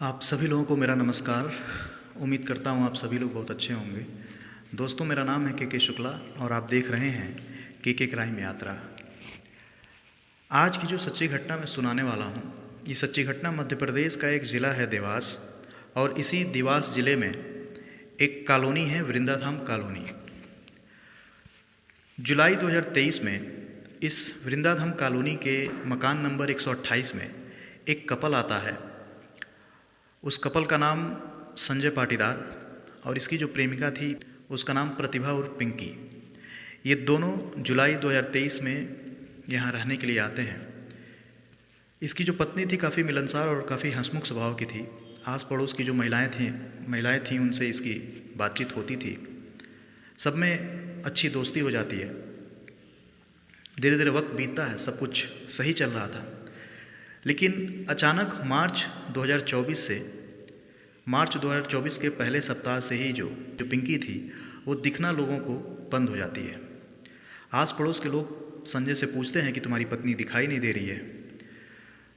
आप सभी लोगों को मेरा नमस्कार। उम्मीद करता हूँ आप सभी लोग बहुत अच्छे होंगे। दोस्तों, मेरा नाम है के शुक्ला और आप देख रहे हैं के क्राइम यात्रा। आज की जो सच्ची घटना मैं सुनाने वाला हूँ, ये सच्ची घटना मध्य प्रदेश का एक ज़िला है देवास, और इसी देवास ज़िले में एक कॉलोनी है वृंदाधाम कॉलोनी। जुलाई 2023 में इस वृंदाधाम कॉलोनी के मकान नंबर 128 में एक कपल आता है। उस कपल का नाम संजय पाटीदार और इसकी जो प्रेमिका थी उसका नाम प्रतिभा और पिंकी। ये दोनों जुलाई 2023 में यहाँ रहने के लिए आते हैं। इसकी जो पत्नी थी काफ़ी मिलनसार और काफ़ी हंसमुख स्वभाव की थी। आस पड़ोस की जो महिलाएं थीं उनसे इसकी बातचीत होती थी। सब में अच्छी दोस्ती हो जाती है। धीरे धीरे वक्त बीतता है, सब कुछ सही चल रहा था। लेकिन अचानक मार्च 2024 के पहले सप्ताह से ही जो पिंकी थी वो दिखना लोगों को बंद हो जाती है। आस पड़ोस के लोग संजय से पूछते हैं कि तुम्हारी पत्नी दिखाई नहीं दे रही है।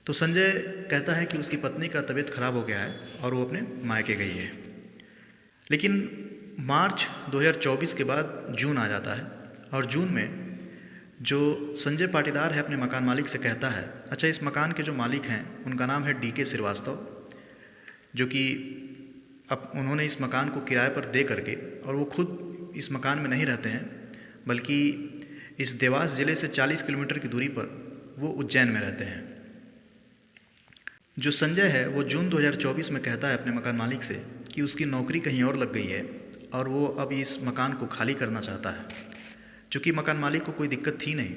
तो संजय कहता है कि उसकी पत्नी का तबीयत खराब हो गया है और वो अपने मायके गई है। लेकिन मार्च 2024 के बाद जून आ जाता है और जून में जो संजय पाटीदार है अपने मकान मालिक से कहता है, अच्छा, इस मकान के जो मालिक हैं उनका नाम है DK श्रीवास्तव, जो कि अब उन्होंने इस मकान को किराए पर दे करके, और वो खुद इस मकान में नहीं रहते हैं बल्कि इस देवास ज़िले से 40 किलोमीटर की दूरी पर वो उज्जैन में रहते हैं। जो संजय है वो जून 2024 में कहता है अपने मकान मालिक से कि उसकी नौकरी कहीं और लग गई है और वो अब इस मकान को खाली करना चाहता है। चूँकि मकान मालिक को कोई दिक्कत थी नहीं,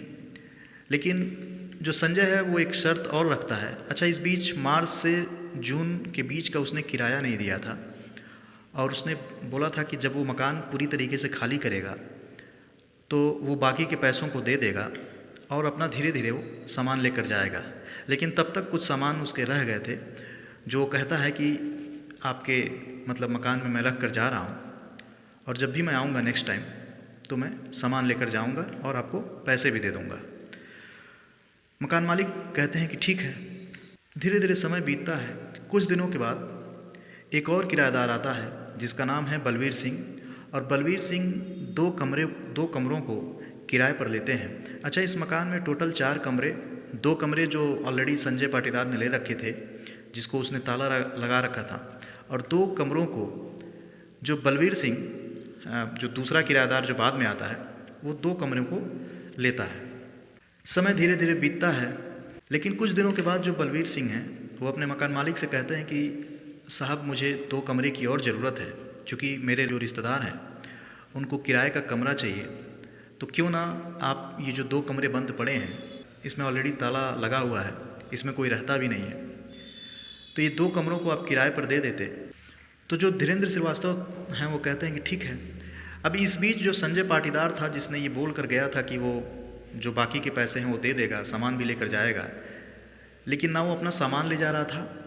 लेकिन जो संजय है वो एक शर्त और रखता है। अच्छा, इस बीच मार्च से जून के बीच का उसने किराया नहीं दिया था और उसने बोला था कि जब वो मकान पूरी तरीके से खाली करेगा तो वो बाकी के पैसों को दे देगा और अपना धीरे धीरे वो सामान लेकर जाएगा। लेकिन तब तक कुछ सामान उसके रह गए थे, जो कहता है कि आपके मकान में मैं रख कर जा रहा हूँ और जब भी मैं आऊँगा नेक्स्ट टाइम तो मैं सामान लेकर जाऊंगा और आपको पैसे भी दे दूंगा। मकान मालिक कहते हैं कि ठीक है। धीरे धीरे समय बीतता है। कुछ दिनों के बाद एक और किराएदार आता है जिसका नाम है बलवीर सिंह, और बलवीर सिंह दो कमरों को किराए पर लेते हैं। अच्छा, इस मकान में टोटल 4 कमरे, 2 कमरे जो ऑलरेडी संजय पाटीदार ने ले रखे थे जिसको उसने ताला लगा रखा था, और 2 कमरों को जो बलवीर सिंह, जो दूसरा किराएदार जो बाद में आता है, वो 2 कमरों को लेता है। समय धीरे धीरे बीतता है। लेकिन कुछ दिनों के बाद जो बलवीर सिंह हैं वो अपने मकान मालिक से कहते हैं कि साहब, मुझे 2 कमरे की और ज़रूरत है, क्योंकि मेरे जो रिश्तेदार हैं उनको किराए का कमरा चाहिए। तो क्यों ना आप ये जो 2 कमरे बंद पड़े हैं, इसमें ऑलरेडी ताला लगा हुआ है, इसमें कोई रहता भी नहीं है, तो ये 2 कमरों को आप किराए पर दे देते। तो जो धीरेन्द्र श्रीवास्तव हैं वो कहते हैं कि ठीक है। अब इस बीच जो संजय पाटीदार था जिसने ये बोल कर गया था कि वो जो बाकी के पैसे हैं वो दे देगा, सामान भी लेकर जाएगा, लेकिन ना वो अपना सामान ले जा रहा था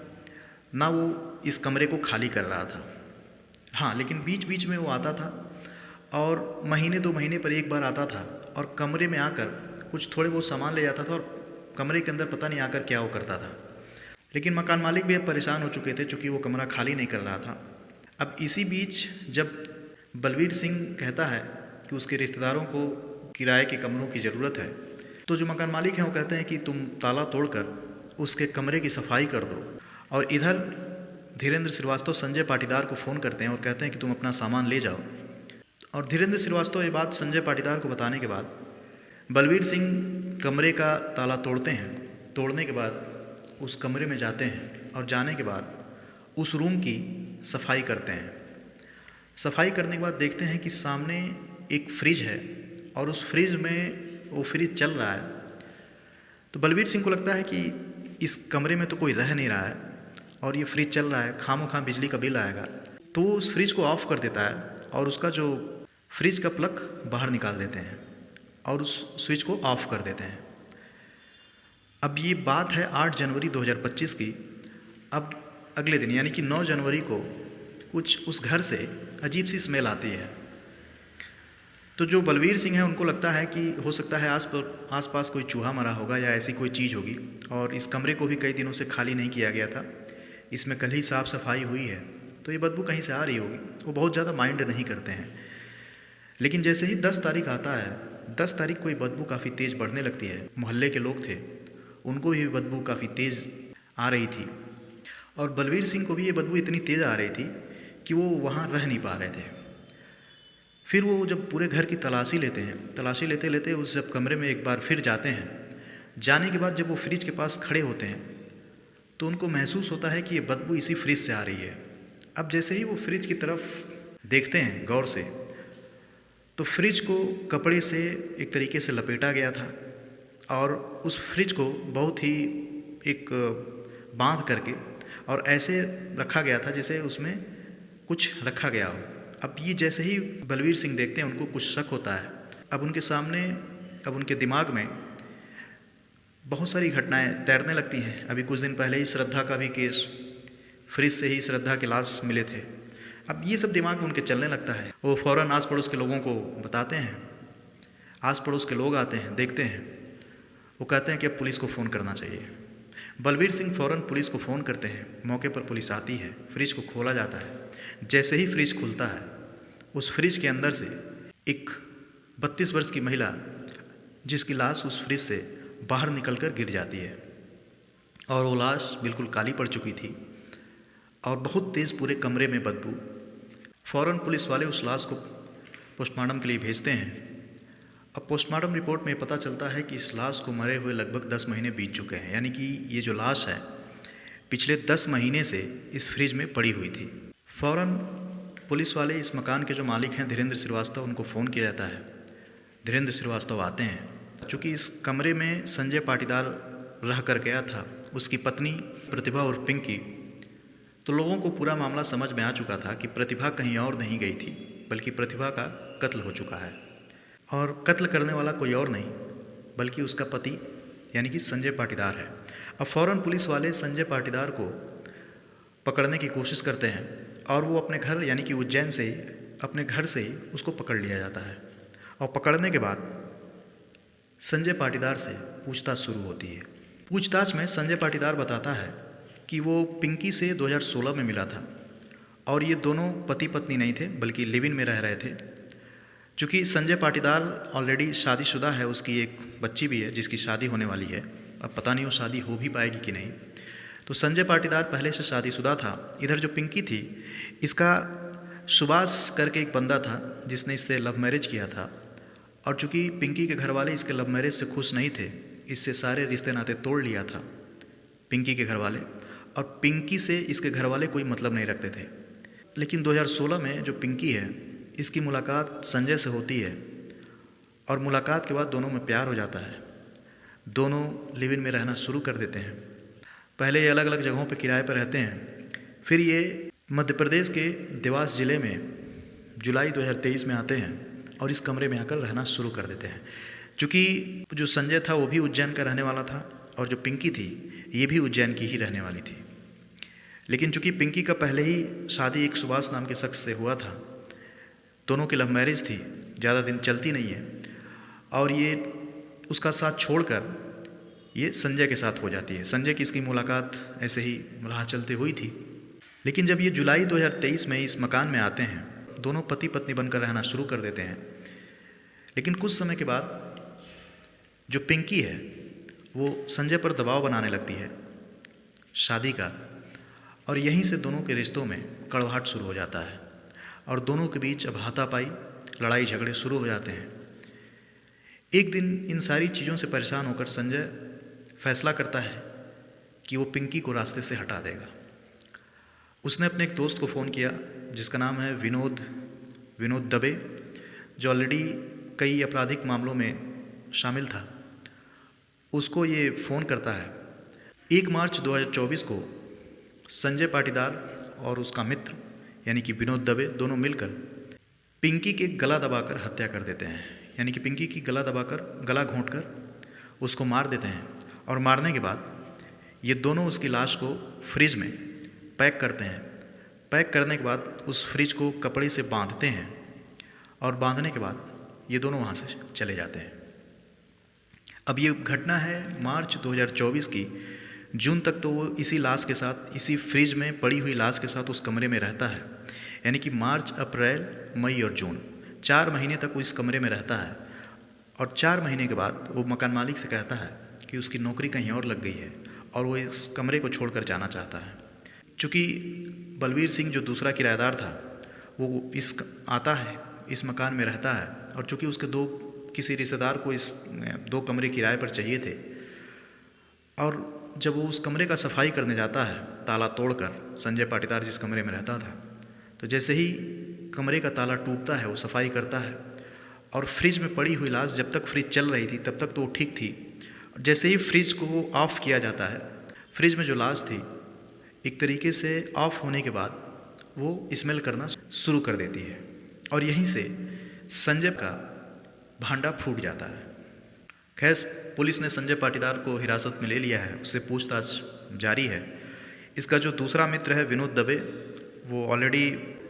ना वो इस कमरे को खाली कर रहा था। हाँ, लेकिन बीच बीच में वो आता था और महीने 2 महीने पर एक बार आता था और कमरे में आकर कुछ थोड़े बहुत सामान ले जाता था और कमरे के अंदर पता नहीं आकर क्या वो करता था। लेकिन मकान मालिक भी अब परेशान हो चुके थे चूँकि वो कमरा खाली नहीं कर रहा था। अब इसी बीच जब बलवीर सिंह कहता है कि उसके रिश्तेदारों को किराए के कमरों की ज़रूरत है, तो जो मकान मालिक हैं वो कहते हैं कि तुम ताला तोड़कर उसके कमरे की सफाई कर दो। और इधर धीरेन्द्र श्रीवास्तव संजय पाटीदार को फ़ोन करते हैं और कहते हैं कि तुम अपना सामान ले जाओ। और धीरेन्द्र श्रीवास्तव ये बात संजय पाटीदार को बताने के बाद बलवीर सिंह कमरे का ताला तोड़ते हैं। तोड़ने के बाद उस कमरे में जाते हैं और जाने के बाद उस रूम की सफाई करते हैं। सफाई करने के बाद देखते हैं कि सामने एक फ्रिज है और उस फ्रिज में वो फ्रिज चल रहा है। तो बलवीर सिंह को लगता है कि इस कमरे में तो कोई रह नहीं रहा है और ये फ्रिज चल रहा है, खामोखा बिजली का बिल आएगा। तो वो उस फ्रिज को ऑफ़ कर देता है और उसका जो फ्रिज का प्लग बाहर निकाल देते हैं और उस स्विच को ऑफ़ कर देते हैं। अब ये बात है 8 जनवरी 2025 की। अब अगले दिन यानी कि 9 जनवरी को कुछ उस घर से अजीब सी स्मेल आती है। तो जो बलवीर सिंह हैं उनको लगता है कि हो सकता है आसपास कोई चूहा मरा होगा या ऐसी कोई चीज़ होगी, और इस कमरे को भी कई दिनों से खाली नहीं किया गया था, इसमें कल ही साफ़ सफाई हुई है, तो ये बदबू कहीं से आ रही होगी। वो बहुत ज़्यादा माइंड नहीं करते हैं। लेकिन जैसे ही 10 तारीख आता है, 10 तारीख को ये बदबू काफ़ी तेज़ बढ़ने लगती है। मोहल्ले के लोग थे, उनको भी बदबू काफ़ी तेज़ आ रही थी, और बलवीर सिंह को भी ये बदबू इतनी तेज़ आ रही थी कि वो वहाँ रह नहीं पा रहे थे। फिर वो जब पूरे घर की तलाशी लेते हैं, तलाशी लेते लेते उस जब कमरे में एक बार फिर जाते हैं, जाने के बाद जब वो फ्रिज के पास खड़े होते हैं तो उनको महसूस होता है कि ये बदबू इसी फ्रिज से आ रही है। अब जैसे ही वो फ्रिज की तरफ देखते हैं गौर से, तो फ्रिज को कपड़े से एक तरीके से लपेटा गया था, और उस फ्रिज को बहुत ही एक बांध करके और ऐसे रखा गया था जैसे उसमें कुछ रखा गया हो। अब ये जैसे ही बलवीर सिंह देखते हैं, उनको कुछ शक होता है। अब उनके सामने, अब उनके दिमाग में बहुत सारी घटनाएं तैरने लगती हैं। अभी कुछ दिन पहले ही श्रद्धा का भी केस, फ्रिज से ही श्रद्धा के लाश मिले थे। अब ये सब दिमाग में उनके चलने लगता है। वो फ़ौरन आस पड़ोस के लोगों को बताते हैं। आस पड़ोस के लोग आते हैं, देखते हैं, वो कहते हैं कि अब पुलिस को फ़ोन करना चाहिए। बलवीर सिंह फ़ौरन पुलिस को फ़ोन करते हैं। मौके पर पुलिस आती है, फ्रिज को खोला जाता है। जैसे ही फ्रिज खुलता है, उस फ्रिज के अंदर से एक 32 वर्ष की महिला, जिसकी लाश उस फ्रिज से बाहर निकलकर गिर जाती है, और वो लाश बिल्कुल काली पड़ चुकी थी और बहुत तेज़ पूरे कमरे में बदबू। फ़ौरन पुलिस वाले उस लाश को पोस्टमार्टम के लिए भेजते हैं। अब पोस्टमार्टम रिपोर्ट में पता चलता है कि इस लाश को मरे हुए लगभग 10 महीने बीत चुके हैं, यानी कि ये जो लाश है पिछले 10 महीने से इस फ्रिज में पड़ी हुई थी। फ़ौरन पुलिस वाले इस मकान के जो मालिक हैं धीरेन्द्र श्रीवास्तव, उनको फ़ोन किया जाता है। धीरेन्द्र श्रीवास्तव आते हैं। चूँकि इस कमरे में संजय पाटीदार रह कर गया था, उसकी पत्नी प्रतिभा और पिंकी, तो लोगों को पूरा मामला समझ में आ चुका था कि प्रतिभा कहीं और नहीं गई थी, बल्कि प्रतिभा का कत्ल हो चुका है, और कत्ल करने वाला कोई और नहीं बल्कि उसका पति यानी कि संजय पाटीदार है। अब फ़ौरन पुलिस वाले संजय पाटीदार को पकड़ने की कोशिश करते हैं, और वो अपने घर यानी कि उज्जैन से ही, अपने घर से ही उसको पकड़ लिया जाता है। और पकड़ने के बाद संजय पाटीदार से पूछताछ शुरू होती है। पूछताछ में संजय पाटीदार बताता है कि वो पिंकी से 2016 में मिला था, और ये दोनों पति पत्नी नहीं थे बल्कि लिव इन में रह रहे थे। चूँकि संजय पाटीदार ऑलरेडी शादीशुदा है, उसकी एक बच्ची भी है जिसकी शादी होने वाली है। अब पता नहीं वो शादी हो भी पाएगी कि नहीं। तो संजय पाटीदार पहले से शादीशुदा था। इधर जो पिंकी थी, इसका सुभाष करके एक बंदा था जिसने इससे लव मैरिज किया था, और चूँकि पिंकी के घर वाले इसके लव मैरिज से खुश नहीं थे, इससे सारे रिश्ते नाते तोड़ लिया था पिंकी के घर वाले, और पिंकी से इसके घर वाले कोई मतलब नहीं रखते थे। लेकिन 2016 में जो पिंकी है, इसकी मुलाकात संजय से होती है, और मुलाकात के बाद दोनों में प्यार हो जाता है। दोनों लिव इन में रहना शुरू कर देते हैं। पहले ये अलग अलग जगहों पर किराए पर रहते हैं। फिर ये मध्य प्रदेश के देवास ज़िले में जुलाई 2023 में आते हैं और इस कमरे में आकर रहना शुरू कर देते हैं। चूँकि जो संजय था वो भी उज्जैन का रहने वाला था, और जो पिंकी थी ये भी उज्जैन की ही रहने वाली थी। लेकिन चूँकि पिंकी का पहले ही शादी एक सुभाष नाम के शख्स से हुआ था, दोनों की लव मैरिज थी, ज़्यादा दिन चलती नहीं है, और ये उसका साथ छोड़कर ये संजय के साथ हो जाती है। संजय की इसकी मुलाकात ऐसे ही राह चलते हुई थी। लेकिन जब ये जुलाई 2023 में इस मकान में आते हैं, दोनों पति पत्नी बनकर रहना शुरू कर देते हैं। लेकिन कुछ समय के बाद जो पिंकी है वो संजय पर दबाव बनाने लगती है शादी का, और यहीं से दोनों के रिश्तों में कड़वाहट शुरू हो जाता है, और दोनों के बीच अब हाथापाई, लड़ाई झगड़े शुरू हो जाते हैं। एक दिन इन सारी चीज़ों से परेशान होकर संजय फैसला करता है कि वो पिंकी को रास्ते से हटा देगा। उसने अपने एक दोस्त को फ़ोन किया जिसका नाम है विनोद दबे, जो ऑलरेडी कई आपराधिक मामलों में शामिल था। उसको ये फ़ोन करता है। 1 मार्च 2024 को संजय पाटीदार और उसका मित्र यानी कि विनोद दबे दोनों मिलकर पिंकी के गला दबाकर हत्या कर देते हैं। यानी कि पिंकी की गला घोंटकर उसको मार देते हैं, और मारने के बाद ये दोनों उसकी लाश को फ्रिज में पैक करते हैं। पैक करने के बाद उस फ्रिज को कपड़े से बांधते हैं, और बांधने के बाद ये दोनों वहाँ से चले जाते हैं। अब ये घटना है मार्च 2024 की, जून तक तो वो इसी लाश के साथ, इसी फ्रिज में पड़ी हुई लाश के साथ उस कमरे में रहता है। यानी कि मार्च, अप्रैल, मई और जून 4 महीने तक वो इस कमरे में रहता है। और 4 महीने के बाद वो मकान मालिक से कहता है कि उसकी नौकरी कहीं और लग गई है और वो इस कमरे को छोड़कर जाना चाहता है। चूँकि बलवीर सिंह जो दूसरा किराएदार था वो आता है, इस मकान में रहता है, और चूँकि उसके किसी रिश्तेदार को इस 2 कमरे किराए पर चाहिए थे, और जब वो उस कमरे का सफाई करने जाता है ताला तोड़कर, संजय पाटीदार जिस कमरे में रहता था, तो जैसे ही कमरे का ताला टूटता है वो सफाई करता है, और फ्रिज में पड़ी हुई लाश, जब तक फ्रिज चल रही थी तब तक तो वो ठीक थी। जैसे ही फ्रिज को ऑफ़ किया जाता है, फ्रिज में जो लाश थी एक तरीके से ऑफ़ होने के बाद वो स्मेल करना शुरू कर देती है, और यहीं से संजय का भांडा फूट जाता है। खैर, पुलिस ने संजय पाटीदार को हिरासत में ले लिया है, उससे पूछताछ जारी है। इसका जो दूसरा मित्र है विनोद दबे, वो ऑलरेडी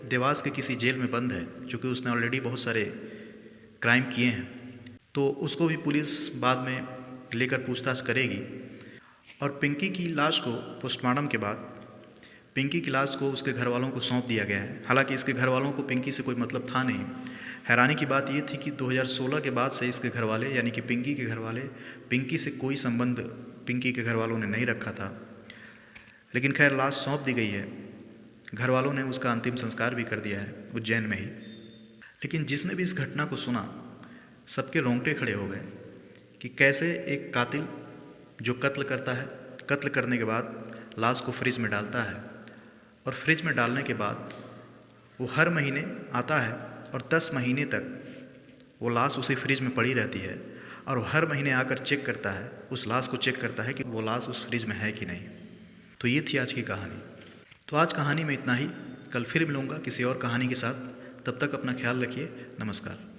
देवास के किसी जेल में बंद है, क्योंकि उसने ऑलरेडी बहुत सारे क्राइम किए हैं, तो उसको भी पुलिस बाद में लेकर पूछताछ करेगी। और पिंकी की लाश को पोस्टमार्टम के बाद पिंकी की लाश को उसके घर वालों को सौंप दिया गया है। हालांकि इसके घर वालों को पिंकी से कोई मतलब था नहीं। हैरानी की बात ये थी कि 2016 के बाद से इसके घर वाले, यानी कि पिंकी के घर वाले, पिंकी से कोई संबंध पिंकी के घर वालों ने नहीं रखा था। लेकिन खैर, लाश सौंप दी गई है, घर वालों ने उसका अंतिम संस्कार भी कर दिया है उज्जैन में ही। लेकिन जिसने भी इस घटना को सुना, सबके रोंगटे खड़े हो गए कि कैसे एक कातिल जो कत्ल करता है, कत्ल करने के बाद लाश को फ्रिज में डालता है, और फ्रिज में डालने के बाद वो हर महीने आता है और 10 महीने तक वो लाश उसी फ्रिज में पड़ी रहती है, और वो हर महीने आकर चेक करता है, उस लाश को चेक करता है कि वो लाश उस फ्रिज में है कि नहीं। तो ये थी आज की कहानी। तो आज कहानी में इतना ही। कल फिर मिलूँगा किसी और कहानी के साथ। तब तक अपना ख्याल रखिए। नमस्कार।